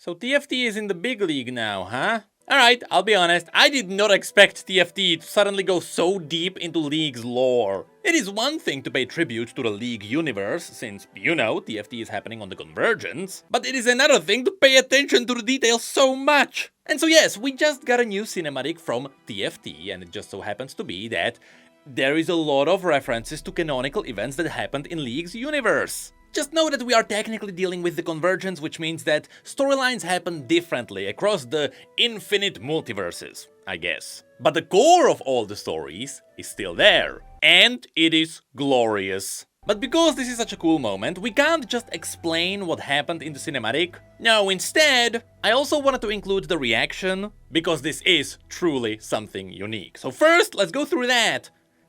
So TFT is in the big league now, huh? Alright, I'll be honest, I did not expect TFT to suddenly go so deep into League's lore. It is one thing to pay tribute to the League universe, since, you know, TFT is happening on the Convergence, but it is another thing to pay attention to the details so much. And so yes, we just got a new cinematic from TFT, and it just so happens to be that there is a lot of references to canonical events that happened in League's universe. Just know that we are technically dealing with the Convergence, which means that storylines happen differently across the infinite multiverses, I guess. But the core of all the stories is still there, and it is glorious. But because this is such a cool moment, we can't just explain what happened in the cinematic. No, instead, I also wanted to include the reaction, because this is truly something unique. So first, let's go through that,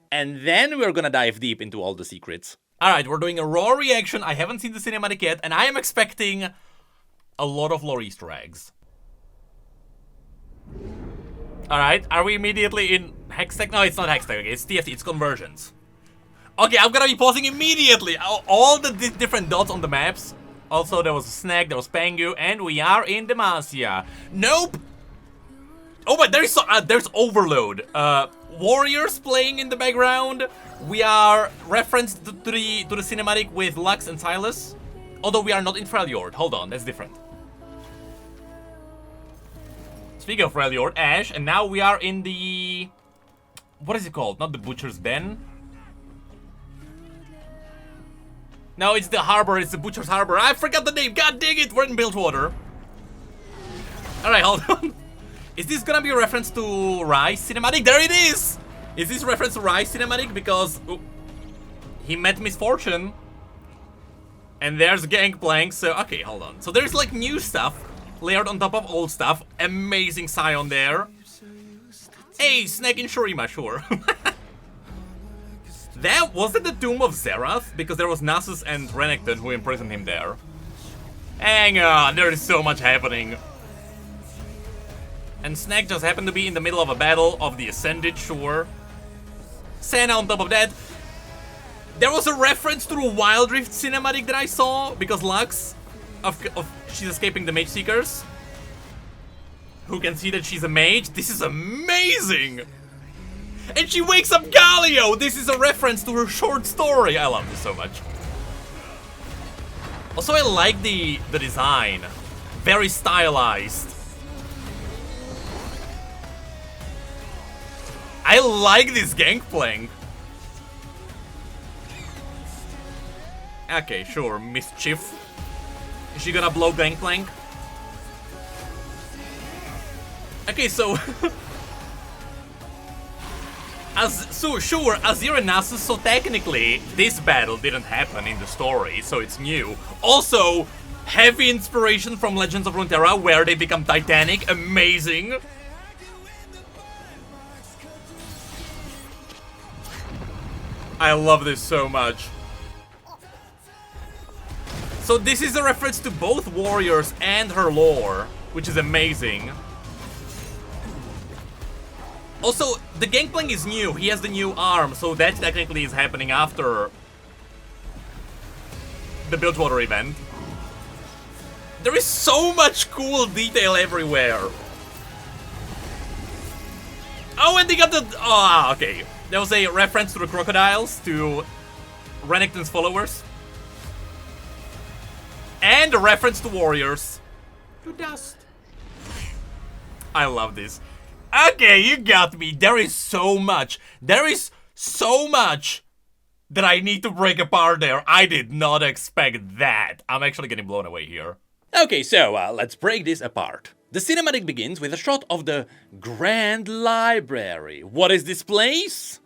and then we're gonna dive deep into all the secrets. Alright, we're doing a raw reaction. I haven't seen the cinematic yet, and I am expecting a lot of lore Easter eggs. Alright, are we immediately in Hextech? No, it's not Hextech, okay, it's TFT, it's Convergence. Okay, I'm gonna be pausing immediately. All the different dots on the maps. Also, there was a Snag, there was Pengu, and we are in Demacia. Nope! Oh, but there's Overload. Warriors playing in the background. We are referenced to the cinematic with Lux and Silas. Although we are not in Freljord. Hold on, that's different. Speaking of Freljord, Ash, and now we are in the... What is it called? Not the Butcher's Den? No, it's the harbor, it's the Butcher's Harbor. I forgot the name, god dang it, we're in Bilgewater. Alright, hold on. Is this gonna be a reference to Rise cinematic? There it is! Is this reference to Rise cinematic? Because he met misfortune. And there's Gangplank, so okay, hold on. So there's like new stuff layered on top of old stuff. Amazing Scion there. Hey, Snake and Shurima, sure. That wasn't the tomb of Zerath, because there was Nasus and Renekton who imprisoned him there. Hang on, there is so much happening. And Snake just happened to be in the middle of a battle of the Ascended, sure. Senna on top of that. There was a reference to the Wild Rift cinematic that I saw, because Lux, she's escaping the Mage Seekers. Who can see that she's a mage? This is amazing! And she wakes up Galio! This is a reference to her short story. I love this so much. Also, I like the design. Very stylized. I like this Gangplank. Okay, sure, Mischief. Is she gonna blow Gangplank? Okay, so... sure, Azir and Nasus, so technically, this battle didn't happen in the story, so it's new. Also, heavy inspiration from Legends of Runeterra, where they become Titanic, amazing. I love this so much. So this is a reference to both warriors and her lore, which is amazing. Also, the Gangplank is new. He has the new arm, so that technically is happening after the Bilgewater event. There is so much cool detail everywhere. Oh, and they got the... Oh, okay. There was a reference to the crocodiles, to Renekton's followers. And a reference to warriors. To dust. I love this. Okay, you got me. There is so much. There is so much that I need to break apart there. I did not expect that. I'm actually getting blown away here. Okay, so let's break this apart. The cinematic begins with a shot of the Grand Library. What is this place?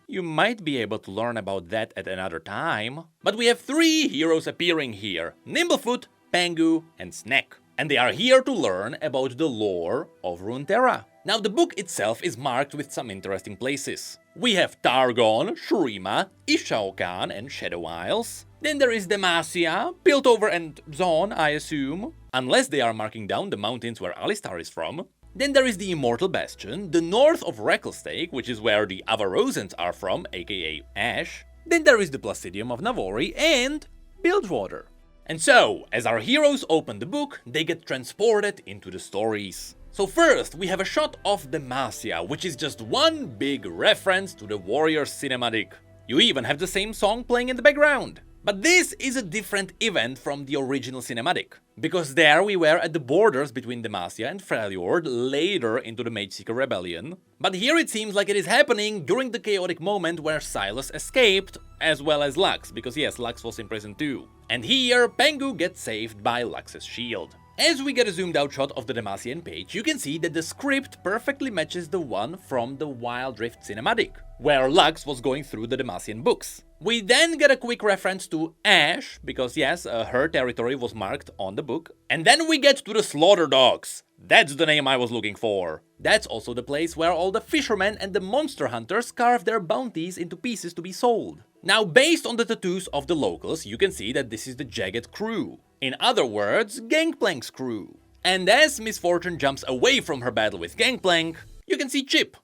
You might be able to learn about that at another time. But we have 3 heroes appearing here. Nimblefoot, Pengu, and Snake. And they are here to learn about the lore of Runeterra. Now the book itself is marked with some interesting places. We have Targon, Shurima, Ishaokan, and Shadow Isles. Then there is Demacia, Piltover and Zon, I assume. Unless they are marking down the mountains where Alistar is from. Then there is the Immortal Bastion, the north of Recklestake, which is where the Avarosans are from, aka Ash. Then there is the Placidium of Navori and Bilgewater. And so, as our heroes open the book, they get transported into the stories. So first, we have a shot of Demacia, which is just one big reference to the Warriors cinematic. You even have the same song playing in the background. But this is a different event from the original cinematic, because there we were at the borders between Demacia and Freljord later into the Mageseeker Rebellion. But here it seems like it is happening during the chaotic moment where Silas escaped, as well as Lux, because yes, Lux was in prison too. And here, Pengu gets saved by Lux's shield. As we get a zoomed out shot of the Demacian page, you can see that the script perfectly matches the one from the Wild Rift cinematic, where Lux was going through the Demacian books. We then get a quick reference to Ash, because yes, her territory was marked on the book. And then we get to the Slaughter Dogs. That's the name I was looking for. That's also the place where all the fishermen and the monster hunters carve their bounties into pieces to be sold. Now, based on the tattoos of the locals, you can see that this is the Jagged crew. In other words, Gangplank's crew. And as Miss Fortune jumps away from her battle with Gangplank, you can see Chip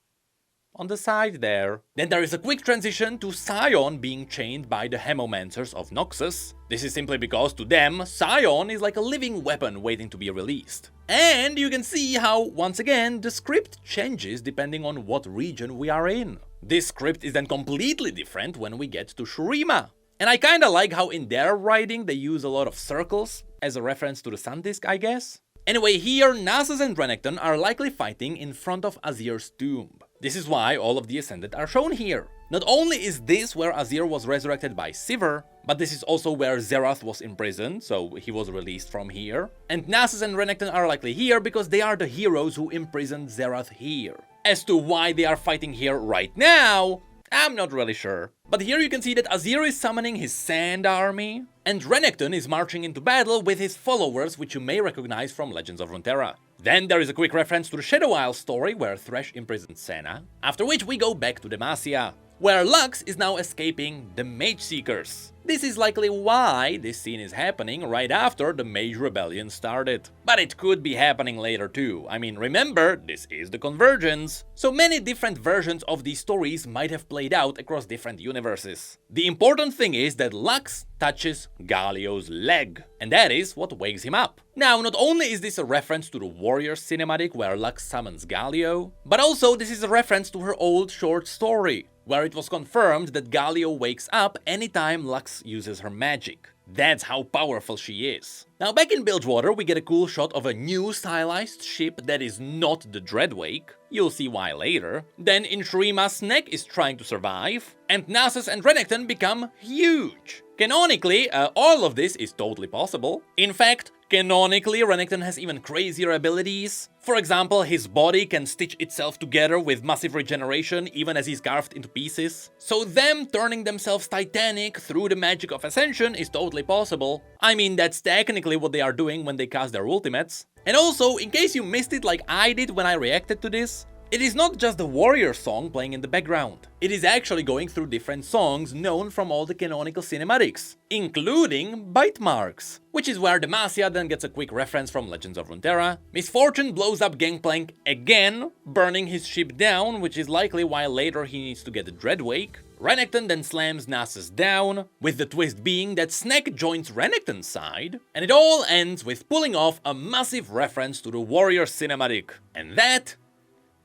on the side there. Then there is a quick transition to Scion being chained by the Hemomancers of Noxus. This is simply because to them, Scion is like a living weapon waiting to be released. And you can see how, once again, the script changes depending on what region we are in. This script is then completely different when we get to Shurima. And I kinda like how in their writing they use a lot of circles, as a reference to the Sun Disk, I guess. Anyway, here, Nasus and Renekton are likely fighting in front of Azir's tomb. This is why all of the Ascended are shown here. Not only is this where Azir was resurrected by Sivir, but this is also where Xerath was imprisoned, so he was released from here. And Nasus and Renekton are likely here because they are the heroes who imprisoned Xerath here. As to why they are fighting here right now, I'm not really sure. But here you can see that Azir is summoning his Sand Army, and Renekton is marching into battle with his followers, which you may recognize from Legends of Runeterra. Then there is a quick reference to the Shadow Isle story where Thresh imprisoned Senna, after which we go back to Demacia, where Lux is now escaping the Mageseekers. This is likely why this scene is happening right after the Mage Rebellion started. But it could be happening later too. I mean, remember, this is the Convergence. So many different versions of these stories might have played out across different universes. The important thing is that Lux touches Galio's leg, and that is what wakes him up. Now, not only is this a reference to the Warriors cinematic where Lux summons Galio, but also this is a reference to her old short story, where it was confirmed that Galio wakes up anytime Lux uses her magic. That's how powerful she is. Now, back in Bilgewater, we get a cool shot of a new stylized ship that is not the Dreadwake. You'll see why later. Then in Shurima, Snek is trying to survive, and Nasus and Renekton become huge. Canonically, all of this is totally possible. In fact, canonically, Renekton has even crazier abilities. For example, his body can stitch itself together with massive regeneration even as he's carved into pieces. So them turning themselves titanic through the magic of Ascension is totally possible. I mean, that's technically what they are doing when they cast their ultimates. And also, in case you missed it like I did when I reacted to this, it is not just the Warrior song playing in the background. It is actually going through different songs known from all the canonical cinematics, including Bite Marks, which is where Demacia then gets a quick reference from Legends of Runeterra. Miss Fortune blows up Gangplank again, burning his ship down, which is likely why later he needs to get the Dreadwake. Renekton then slams Nasus down, with the twist being that Snek joins Renekton's side, and it all ends with pulling off a massive reference to the Warrior cinematic. And that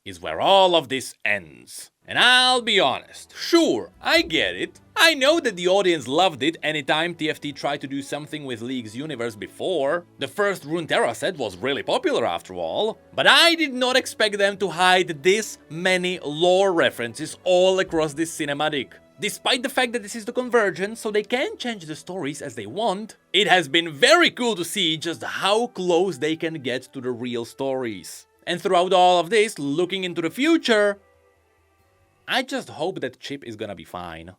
is where all of this ends. And I'll be honest, sure, I get it. I know that the audience loved it anytime TFT tried to do something with League's universe before. The first Runeterra set was really popular after all. But I did not expect them to hide this many lore references all across this cinematic. Despite the fact that this is the Convergence, so they can change the stories as they want, it has been very cool to see just how close they can get to the real stories. And throughout all of this, looking into the future, I just hope that Chip is gonna be fine.